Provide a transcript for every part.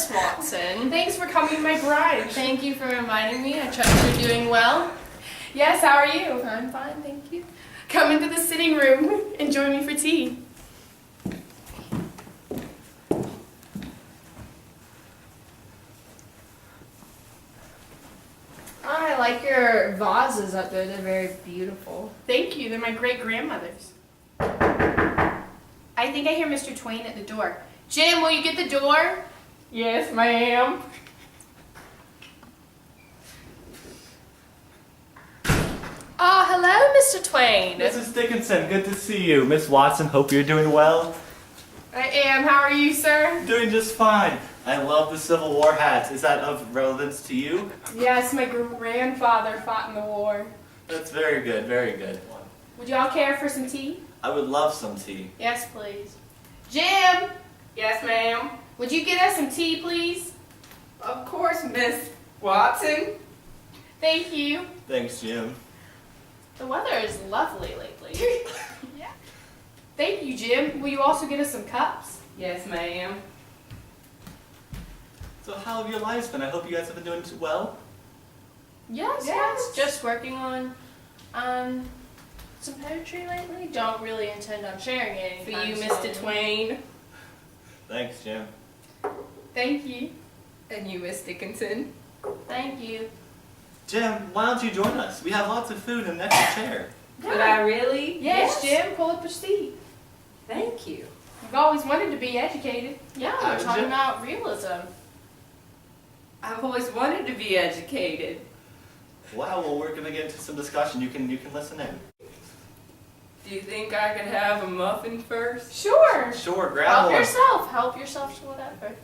Miss Watson. Thanks for coming to my brunch. Thank you for reminding me. I trust you're doing well. Yes, how are you? I'm fine, thank you. Come into the sitting room and join me for tea. I like your vases up there. They're very beautiful. Thank you, they're my great-grandmother's. I think I hear Mr. Twain at the door. Jim, will you get the door? Yes, ma'am. Ah, hello, Mr. Twain. Mrs. Dickinson, good to see you. Miss Watson, hope you're doing well. I am. How are you, sir? Doing just fine. I love the Civil War hats. Is that of relevance to you? Yes, my grandfather fought in the war. That's very good, very good. Would y'all care for some tea? I would love some tea. Yes, please. Jim! Yes, ma'am. Would you get us some tea, please? Of course, Miss Watson. Thank you. Thanks, Jim. The weather is lovely lately. Yeah. Thank you, Jim. Will you also get us some cups? Yes, ma'am. So how have your lives been? I hope you guys have been doing well. Yes. Just working on some poetry lately. Don't really intend on sharing it For you, anytime Mr. soon. Twain. Thanks, Jim. Thank you. And you, Miss Dickinson. Thank you. Jim, why don't you join us? We have lots of food and an extra chair. Would I really? Yes, Jim, pull up your seat. Thank you. I've always wanted to be educated. Yeah, we're talking Jim? about realism. I've always wanted to be educated. Wow, well we're gonna get into some discussion. You can listen in. Do you think I could have a muffin first? Sure. Sure, grab Help one. yourself. Help yourself to whatever.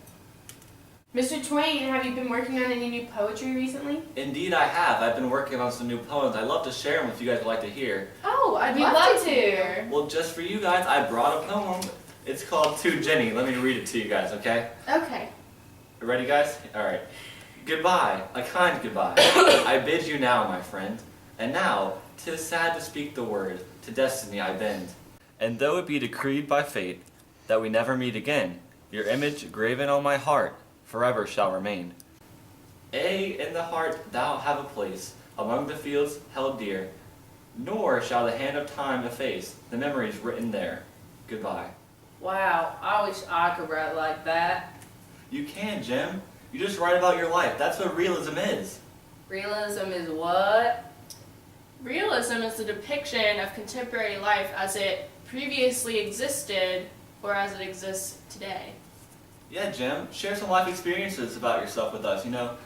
Mr. Twain, have you been working on any new poetry recently? Indeed I have. I've been working on some new poems. I'd love to share them if you guys would like to hear. Oh, I'd We'd love, love to to. hear. Well, just for you guys, I brought a poem. It's called To Jenny. Let me read it to you guys, okay? Okay. You ready, guys? Alright. Goodbye, a kind goodbye. I bid you now, my friend. And now, 'tis sad to speak the word, to destiny I bend. And though it be decreed by fate that we never meet again, your image graven on my heart forever shall remain. In the heart thou have a place, among the fields held dear, nor shall the hand of time efface the memories written there. Goodbye. Wow, I wish I could write like that. You can, Jim. You just write about your life. That's what realism is. Realism is what? Realism is the depiction of contemporary life as it previously existed or as it exists today. Yeah, Jim. Share some life experiences about yourself with us. You know,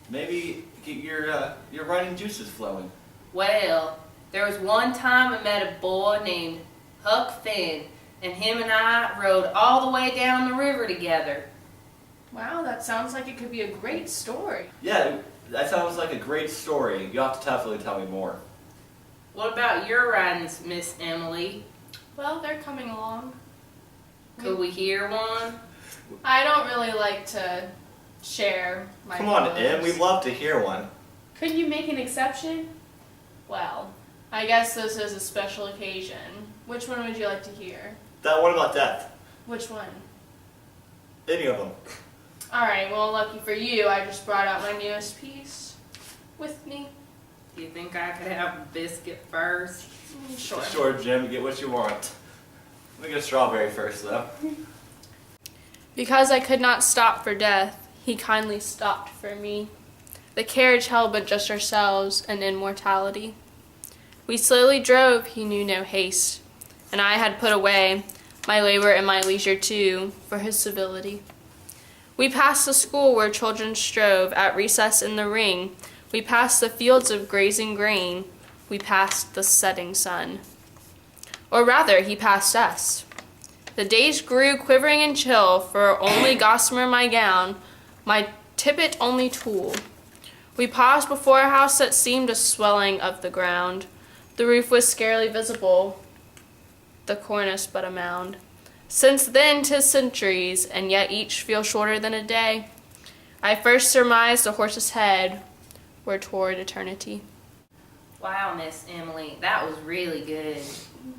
maybe get your writing juices flowing. Well, there was one time I met a boy named Huck Finn, and him and I rode all the way down the river together. Wow, that sounds like it could be a great story. Yeah, that sounds like a great story. You'll have to definitely tell me more. What about your writings, Miss Emily? Well, they're coming along. Could we hear one? I don't really like to share my Come on, poems. Em. We'd love to hear one. Could you make an exception? Well, I guess this is a special occasion. Which one would you like to hear? That one about death. Which one? Any of them. Alright, well, lucky for you, I just brought out my newest piece with me. Do you think I could have a biscuit first? Sure. Sure, Jim. Get what you want. Let me get a strawberry first, though. Because I could not stop for death, he kindly stopped for me. The carriage held but just ourselves and immortality. We slowly drove, he knew no haste, and I had put away my labor and my leisure too, for his civility. We passed the school where children strove at recess in the ring. We passed the fields of grazing grain. We passed the setting sun. Or rather, he passed us. The days grew quivering and chill, for only gossamer my gown, my tippet only tulle. We paused before a house that seemed a swelling of the ground. The roof was scarcely visible, the cornice but a mound. Since then 'tis centuries, and yet each feels shorter than a day. I first surmised the horse's head were toward eternity. Wow, Miss Emily, that was really good.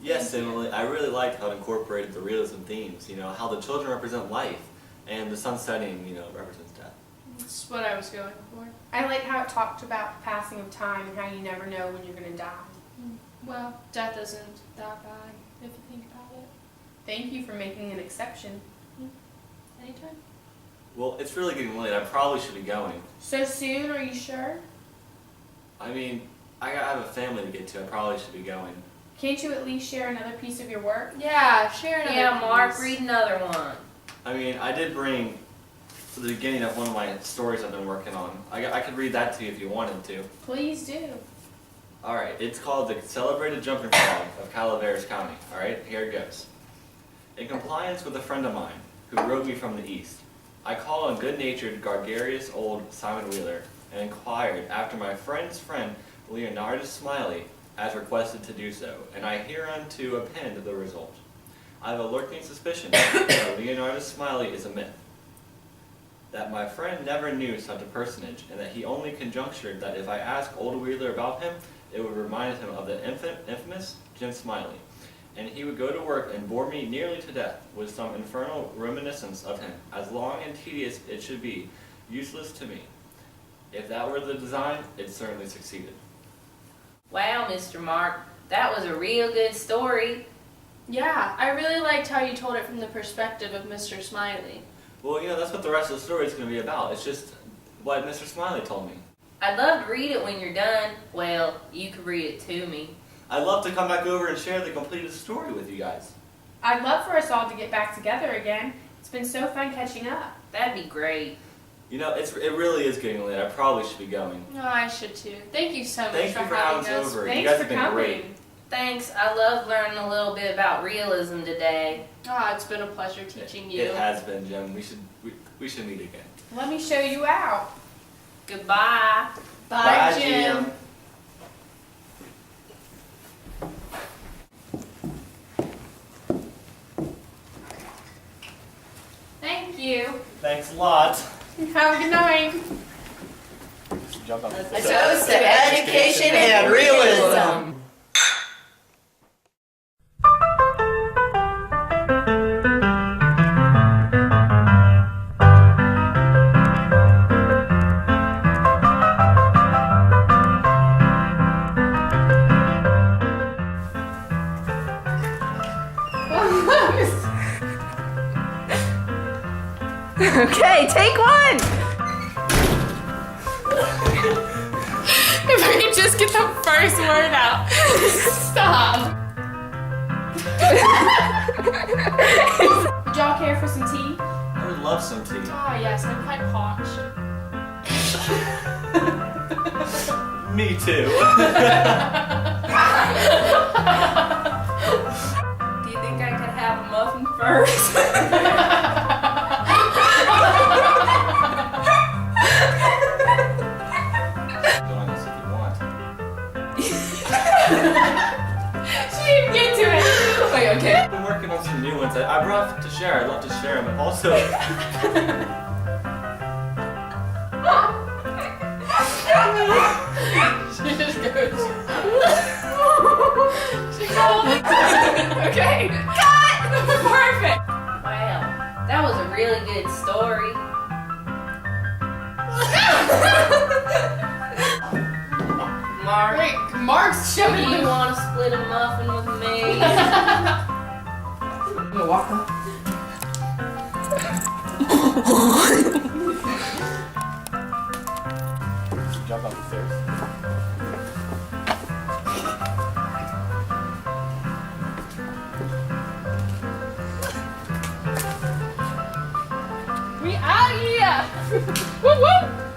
Yes, Emily. I really liked how it incorporated the realism themes. You know, how the children represent life. and the sun setting, represents death. That's what I was going for. I like how it talked about the passing of time and how you never know when you're going to die. Well, death isn't that bad if you think about it. Thank you for making an exception. Anytime. Well, it's really getting late. I probably should be going. So soon, are you sure? I mean, I have a family to get to. I probably should be going. Can't you at least share another piece of your work? Yeah, share another Yeah, Mark, piece. read another one. I mean, I did bring to the beginning of one of my stories I've been working on. I could read that to you if you wanted to. Please do. Alright, it's called The Celebrated Jumping Frog of Calaveras County. Alright, here it goes. In compliance with a friend of mine who wrote me from the east, I called on good-natured, gregarious old Simon Wheeler and inquired after my friend's friend Leonardus Smiley, as requested to do so, and I hereunto append the result. I have a lurking suspicion that Leonardus Smiley is a myth, that my friend never knew such a personage, and that he only conjectured that if I asked old Wheeler about him, it would remind him of the infamous Jim Smiley, and he would go to work and bore me nearly to death with some infernal reminiscence of him, as long and tedious it should be, useless to me. If that were the design, it certainly succeeded. Wow, Mr. Mark, that was a real good story. Yeah, I really liked how you told it from the perspective of Mr. Smiley. Well, that's what the rest of the story is going to be about. It's just what Mr. Smiley told me. I'd love to read it when you're done. Well, you could read it to me. I'd love to come back over and share the completed story with you guys. I'd love for us all to get back together again. It's been so fun catching up. That'd be great. It really is getting late. I probably should be going. No, I should too. Thank you so much Thank for you for having having us us. over. Thanks You guys for have been coming. great. Thanks, I love learning a little bit about realism today. It's been a pleasure teaching you. It has been, Jim. We should meet again. Let me show you out. Goodbye. Bye, Jim. Thank you. Thanks a lot. Have a good night. Jump on the A toast to education and realism. Okay, take one. If I could just get the first word out. Stop. Would y'all care for some tea? I would love some tea. Oh, yes, I'm quite parched. Me too. Do you think I could have a muffin first? Join us if you want. She didn't get to it. Wait, okay. I've been working on some new ones. I brought to share. I'd love to share them. Also, She just goes. She called it. Okay. Cut! Perfect. Wow, that was a really good story. Mark, Wait, Mark's showing do you you. want to split a muffin with me? I'm gonna walk up. jump up the stairs. We out here. Woo woo.